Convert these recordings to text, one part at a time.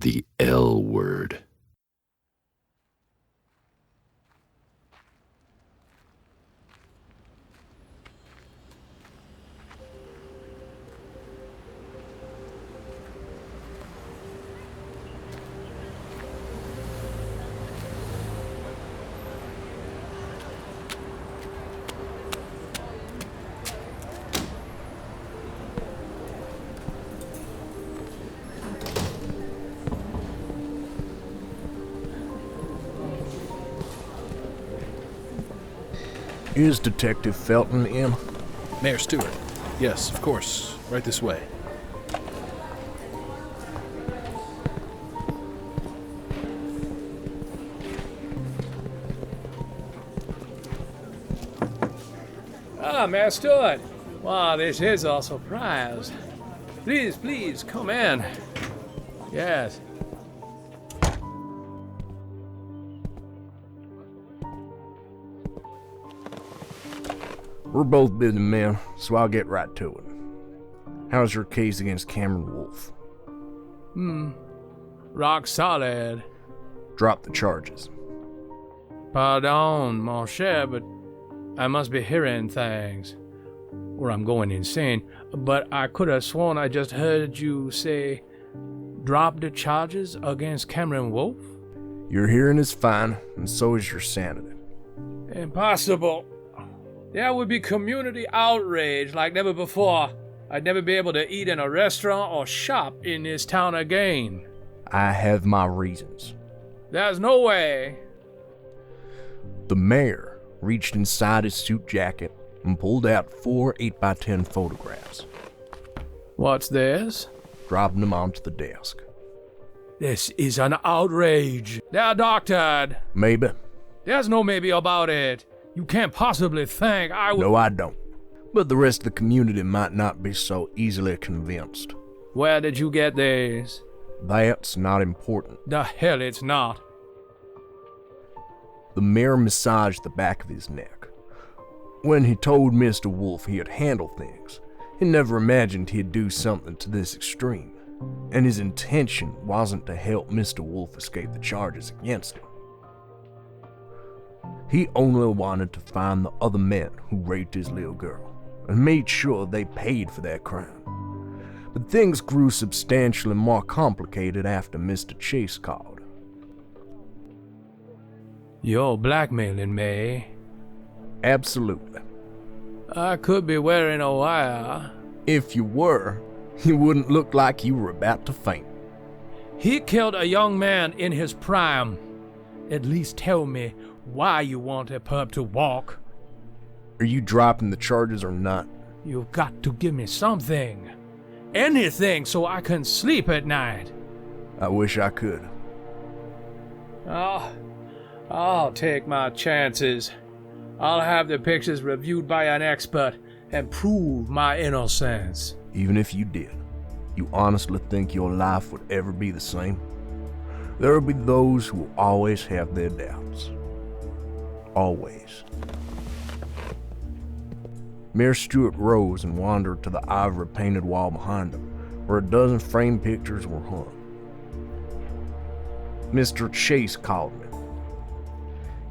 The L word. Is Detective Felton in? Mayor Stewart. Yes, of course. Right this way. Ah, Mayor Stewart. Wow, this is a surprise. Please, please, come in. Yes. We're both busy men, so I'll get right to it. How's your case against Cameron Wolfe? Rock solid. Drop the charges. Pardon, mon cher, but I must be hearing things. Or I'm going insane. But I could have sworn I just heard you say, drop the charges against Cameron Wolfe? Your hearing is fine, and so is your sanity. Impossible. There would be community outrage like never before. I'd never be able to eat in a restaurant or shop in this town again. I have my reasons. There's no way. The mayor reached inside his suit jacket and pulled out 4 8x10 photographs. What's this? Dropping them onto the desk. This is an outrage. They're doctored. Maybe. There's no maybe about it. You can't possibly think I would... No, I don't. But the rest of the community might not be so easily convinced. Where did you get these? That's not important. The hell it's not. The mayor massaged the back of his neck. When he told Mr. Wolfe he'd handle things, he never imagined he'd do something to this extreme. And his intention wasn't to help Mr. Wolfe escape the charges against him. He only wanted to find the other men who raped his little girl and made sure they paid for their crime. But things grew substantially more complicated after Mr. Chase called. You're blackmailing me. Absolutely. I could be wearing a wire. If you were, you wouldn't look like you were about to faint. He killed a young man in his prime. At least tell me why you want a pup to walk. Are you dropping the charges or not? You've got to give me something. Anything so I can sleep at night. I wish I could. I'll take my chances. I'll have the pictures reviewed by an expert and prove my innocence. Even if you did, you honestly think your life would ever be the same? There will be those who will always have their doubts. Always. Mayor Stewart rose and wandered to the ivory-painted wall behind him, where a dozen framed pictures were hung. Mr. Chase called me.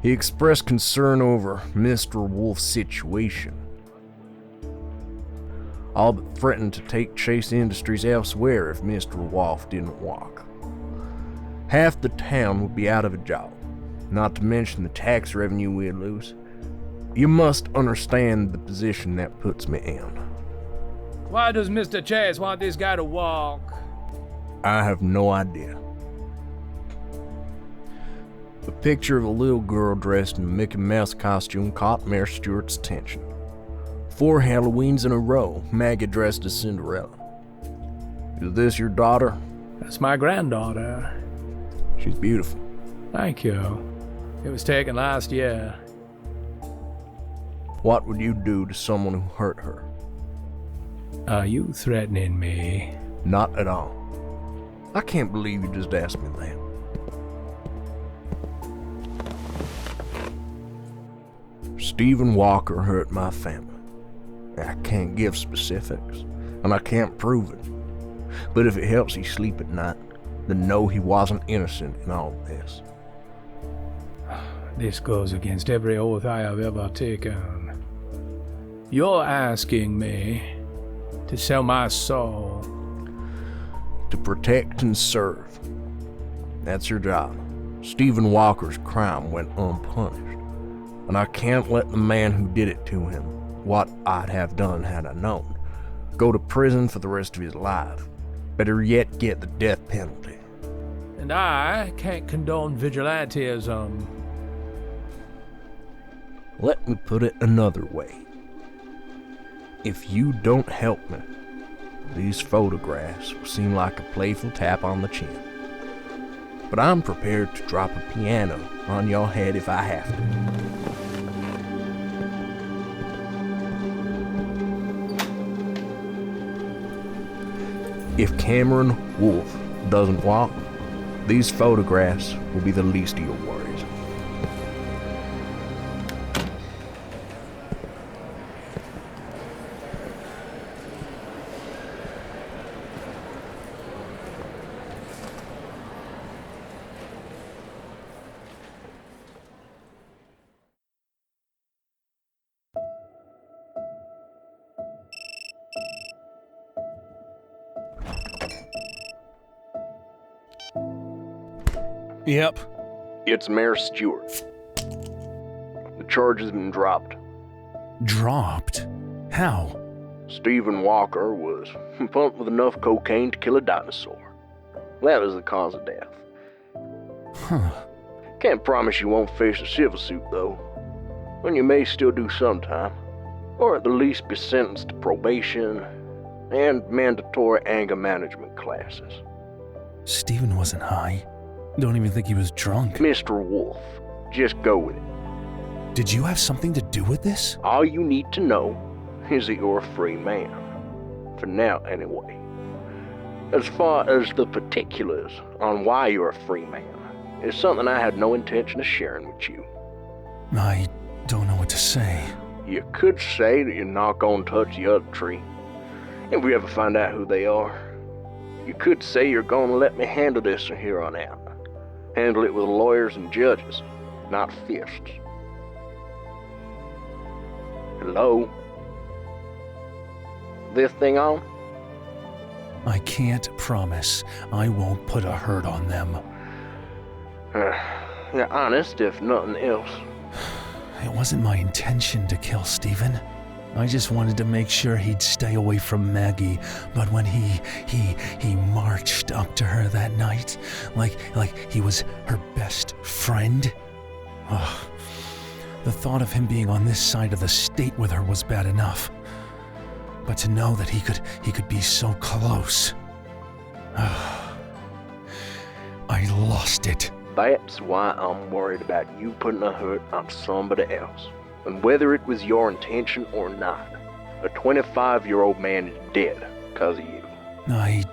He expressed concern over Mr. Wolfe's situation, all but threatened to take Chase Industries elsewhere if Mr. Wolfe didn't walk. Half the town would be out of a job, not to mention the tax revenue we'd lose. You must understand the position that puts me in. Why does Mr. Chase want this guy to walk? I have no idea. The picture of a little girl dressed in a Mickey Mouse costume caught Mayor Stewart's attention. 4 Halloweens in a row, Maggie dressed as Cinderella. Is this your daughter? That's my granddaughter. She's beautiful. Thank you. It was taken last year. What would you do to someone who hurt her? Are you threatening me? Not at all. I can't believe you just asked me that. Stephen Walker hurt my family. I can't give specifics, and I can't prove it. But if it helps you sleep at night, than know he wasn't innocent in all this. This goes against every oath I have ever taken. You're asking me to sell my soul. To protect and serve. That's your job. Stephen Walker's crime went unpunished, and I can't let the man who did it to him, what I'd have done had I known, go to prison for the rest of his life. Better yet, get the death penalty. And I can't condone vigilantism. Let me put it another way. If you don't help me, these photographs will seem like a playful tap on the chin. But I'm prepared to drop a piano on your head if I have to. If Cameron Wolfe doesn't walk, these photographs will be the least of your worries. Yep. It's Mayor Stewart. The charge has been dropped. Dropped? How? Stephen Walker was pumped with enough cocaine to kill a dinosaur. That was the cause of death. Huh. Can't promise you won't face a civil suit, though. And you may still do some time. Or at the least be sentenced to probation and mandatory anger management classes. Stephen wasn't high. Don't even think he was drunk. Mr. Wolfe, just go with it. Did you have something to do with this? All you need to know is that you're a free man. For now, anyway. As far as the particulars on why you're a free man is something I had no intention of sharing with you. I don't know what to say. You could say that you're not gonna touch the other tree, if we ever find out who they are. You could say you're gonna let me handle this from here on out. Handle it with lawyers and judges, not fists. Hello? This thing on? I can't promise I won't put a hurt on them. You're honest, if nothing else. It wasn't my intention to kill Stephen. I just wanted to make sure he'd stay away from Maggie, but when he marched up to her that night, like he was her best friend. The thought of him being on this side of the state with her was bad enough. But to know that he could be so close. I lost it. That's why I'm worried about you putting a hurt on somebody else. And whether it was your intention or not, a 25-year-old man is dead because of you. I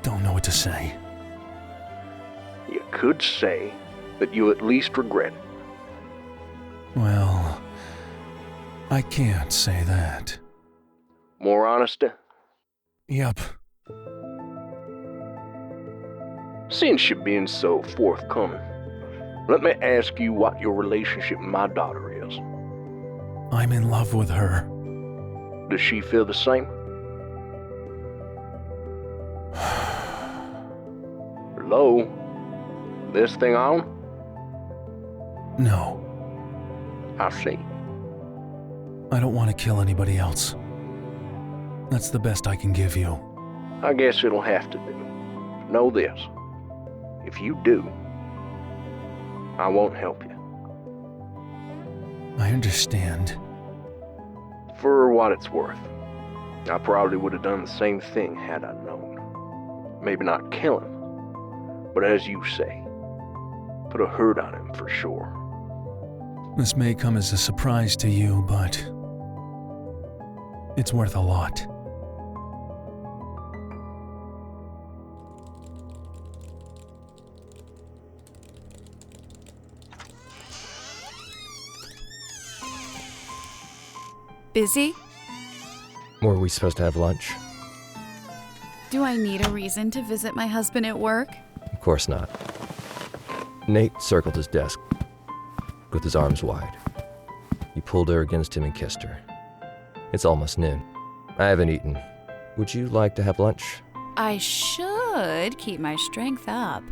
don't know what to say. You could say that you at least regret it. Well, I can't say that. More honesty? Yep. Since you're being so forthcoming, let me ask you what your relationship with my daughter is. I'm in love with her. Does she feel the same? Hello? This thing on? No, I see. I don't want to kill anybody else. That's the best I can give you. I guess it'll have to do. Know this. If you do, I won't help you. I understand. For what it's worth, I probably would have done the same thing had I known. Maybe not kill him, but as you say, put a hurt on him for sure. This may come as a surprise to you, but it's worth a lot. Busy? Were we supposed to have lunch? Do I need a reason to visit my husband at work? course not. Nate circled his desk with his arms wide. He pulled her against him and kissed her. It's almost noon. I haven't eaten. Would you like to have lunch? I should keep my strength up.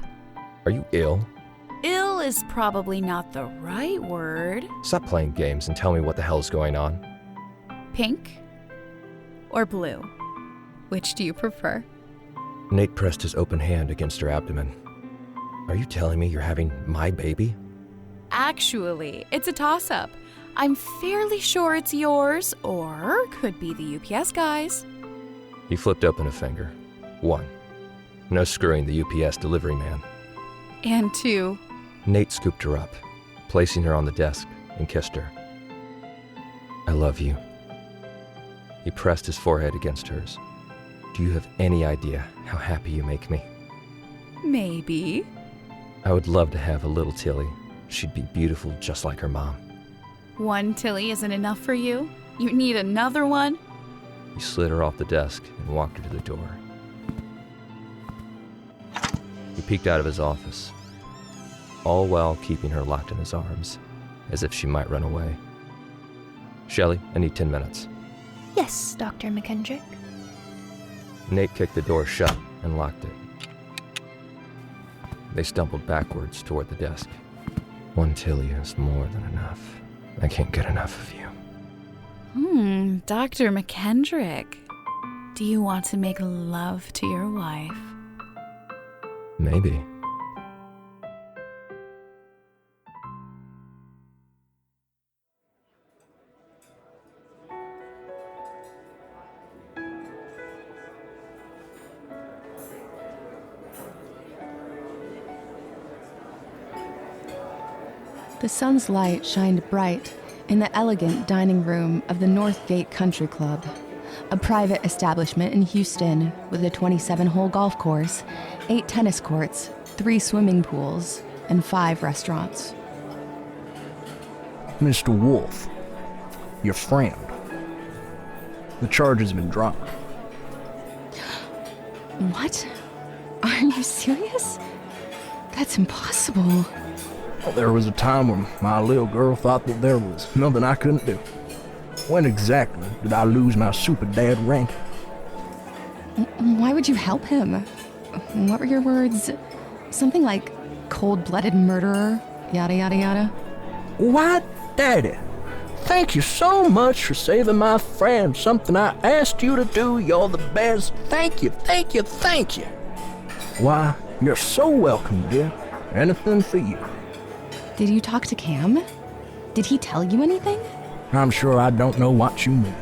Are you ill? Ill is probably not the right word. Stop playing games and tell me what the hell's going on. Pink or blue? Which do you prefer? Nate pressed his open hand against her abdomen. Are you telling me you're having my baby? Actually, it's a toss-up. I'm fairly sure it's yours, or could be the UPS guys. He flipped open a finger. 1. No screwing the UPS delivery man. And 2. Nate scooped her up, placing her on the desk, and kissed her. I love you. He pressed his forehead against hers. Do you have any idea how happy you make me? Maybe. I would love to have a little Tilly. She'd be beautiful just like her mom. One Tilly isn't enough for you? You need another one? He slid her off the desk and walked her to the door. He peeked out of his office, all while keeping her locked in his arms, as if she might run away. Shelley, I need 10 minutes. Yes, Dr. McKendrick. Nate kicked the door shut and locked it. They stumbled backwards toward the desk. One Tilly is more than enough. I can't get enough of you. Dr. McKendrick. Do you want to make love to your wife? Maybe. The sun's light shined bright in the elegant dining room of the North Gate Country Club, a private establishment in Houston with a 27-hole golf course, 8 tennis courts, 3 swimming pools, and 5 restaurants. Mr. Wolf, your friend. The charge has been dropped. What? Are you serious? That's impossible. Well, there was a time when my little girl thought that there was nothing I couldn't do. When exactly did I lose my super dad rank? Why would you help him? What were your words? Something like cold-blooded murderer, yada yada yada? Why, Daddy, thank you so much for saving my friend. Something I asked you to do. You're the best. Thank you, thank you, thank you. Why, you're so welcome, dear. Anything for you. Did you talk to Cam? Did he tell you anything? I'm sure I don't know what you mean.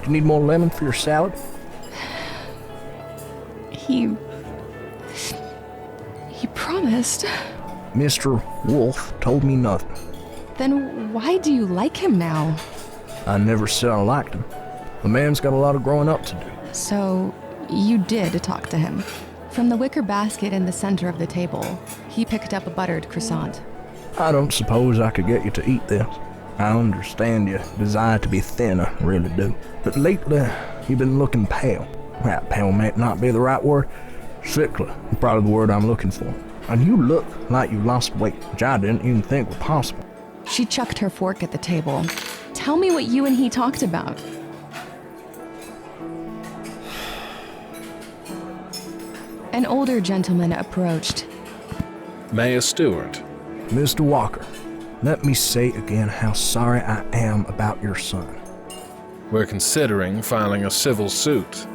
Do you need more lemon for your salad? He promised. Mr. Wolf told me nothing. Then why do you like him now? I never said I liked him. The man's got a lot of growing up to do. So, you did talk to him. From the wicker basket in the center of the table, he picked up a buttered croissant. I don't suppose I could get you to eat this. I understand your desire to be thin, I really do. But lately, you've been looking pale. Well, pale may not be the right word. Sickly, probably the word I'm looking for. And you look like you lost weight, which I didn't even think was possible. She chucked her fork at the table. Tell me what you and he talked about. An older gentleman approached. Mayor Stewart. Mr. Walker, let me say again how sorry I am about your son. We're considering filing a civil suit.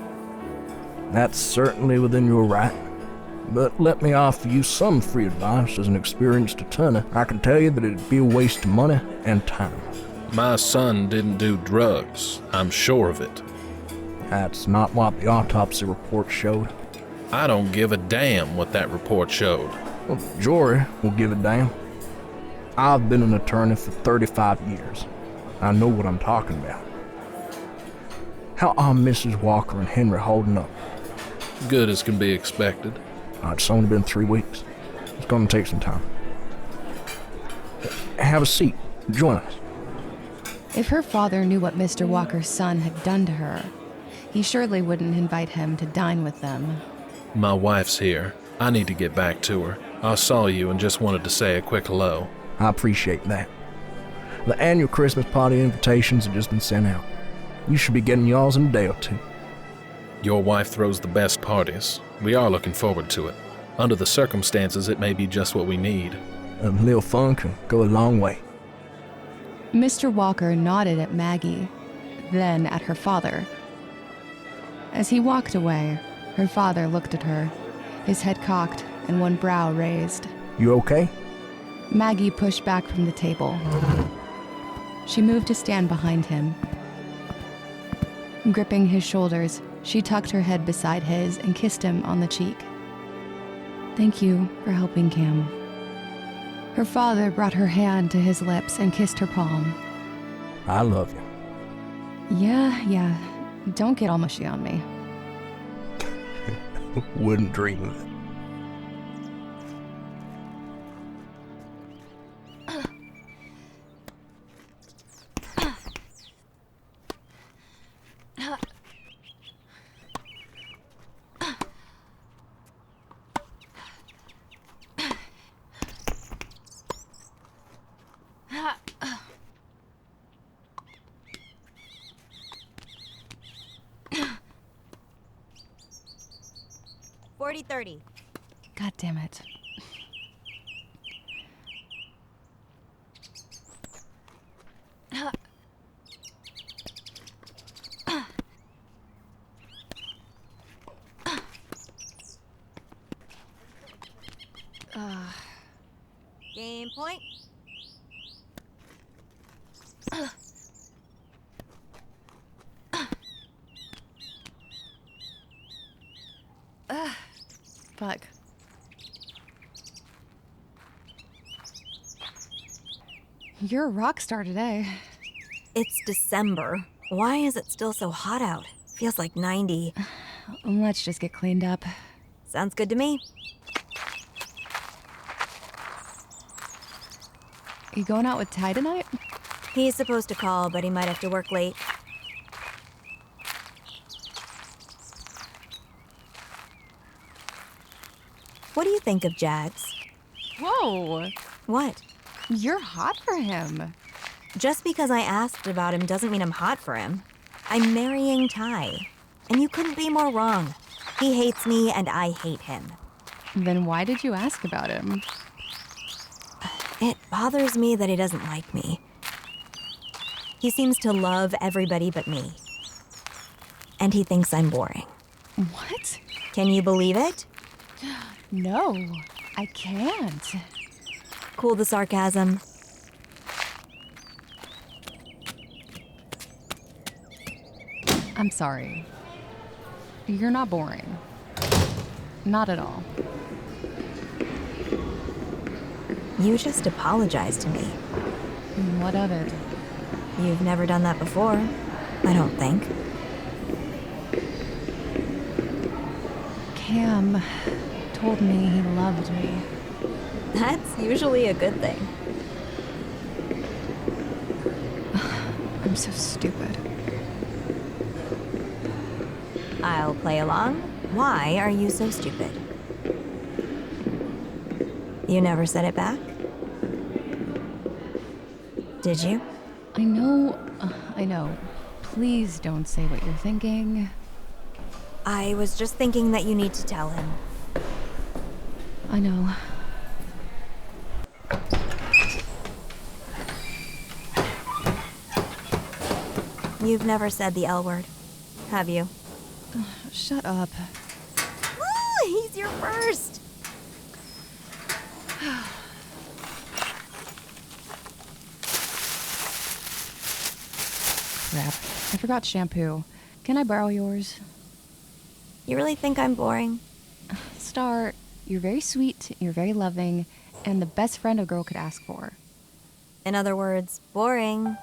That's certainly within your right. But let me offer you some free advice as an experienced attorney. I can tell you that it'd be a waste of money and time. My son didn't do drugs. I'm sure of it. That's not what the autopsy report showed. I don't give a damn what that report showed. Well, the jury will give a damn. I've been an attorney for 35 years. I know what I'm talking about. How are Mrs. Walker and Henry holding up? Good as can be expected. It's only been 3 weeks. It's going to take some time. Have a seat. Join us. If her father knew what Mr. Walker's son had done to her, he surely wouldn't invite him to dine with them. My wife's here. I need to get back to her. I saw you and just wanted to say a quick hello. I appreciate that. The annual Christmas party invitations have just been sent out. You should be getting yours in a day or two. Your wife throws the best parties. We are looking forward to it. Under the circumstances, it may be just what we need. A little fun can go a long way. Mr. Walker nodded at Maggie, then at her father. As he walked away, her father looked at her, his head cocked and one brow raised. You okay? Maggie pushed back from the table. She moved to stand behind him. Gripping his shoulders, she tucked her head beside his and kissed him on the cheek. Thank you for helping Cam. Her father brought her hand to his lips and kissed her palm. I love you. Yeah. Don't get all mushy on me. Wouldn't dream of it. $40.30. God damn it. Game point. Fuck. You're a rock star today. It's December. Why is it still so hot out? Feels like 90. Let's just get cleaned up. Sounds good to me. You going out with Ty tonight? He's supposed to call, but he might have to work late. What do you think of Jags? Whoa! What? You're hot for him. Just because I asked about him doesn't mean I'm hot for him. I'm marrying Ty. And you couldn't be more wrong. He hates me and I hate him. Then why did you ask about him? It bothers me that he doesn't like me. He seems to love everybody but me. And he thinks I'm boring. What? Can you believe it? No, I can't. Cool the sarcasm. I'm sorry. You're not boring. Not at all. You just apologized to me. What of it? You've never done that before, I don't think. Cam told me he loved me. That's usually a good thing. I'm so stupid. I'll play along. Why are you so stupid? You never said it back? Did you? I know. Please don't say what you're thinking. I was just thinking that you need to tell him. I know. You've never said the L word, have you? Shut up. He's your first! Crap. I forgot shampoo. Can I borrow yours? You really think I'm boring? Star, you're very sweet, you're very loving, and the best friend a girl could ask for. In other words, boring.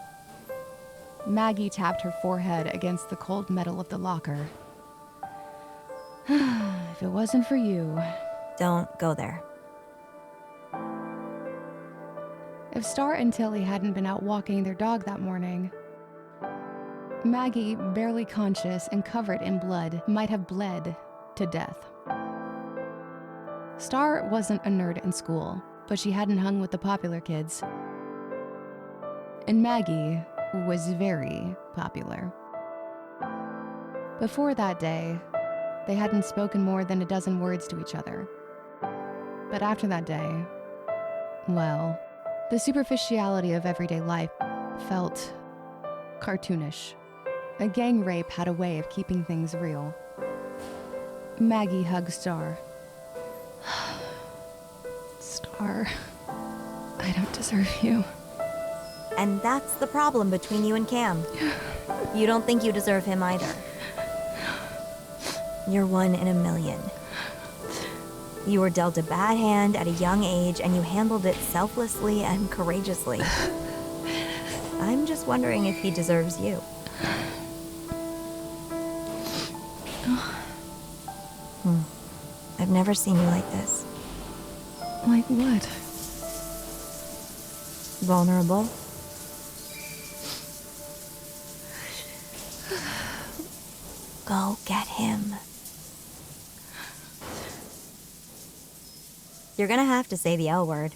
Maggie tapped her forehead against the cold metal of the locker. If it wasn't for you... Don't go there. If Star and Tilly hadn't been out walking their dog that morning, Maggie, barely conscious and covered in blood, might have bled to death. Star wasn't a nerd in school, but she hadn't hung with the popular kids. And Maggie was very popular. Before that day, they hadn't spoken more than a dozen words to each other. But after that day, well, the superficiality of everyday life felt cartoonish. A gang rape had a way of keeping things real. Maggie hugged Star. Star, I don't deserve you. And that's the problem between you and Cam. You don't think you deserve him either. You're one in a million. You were dealt a bad hand at a young age, and you handled it selflessly and courageously. I'm just wondering if he deserves you. I've never seen you like this. Like what? Vulnerable. Go get him. You're gonna have to say the L word.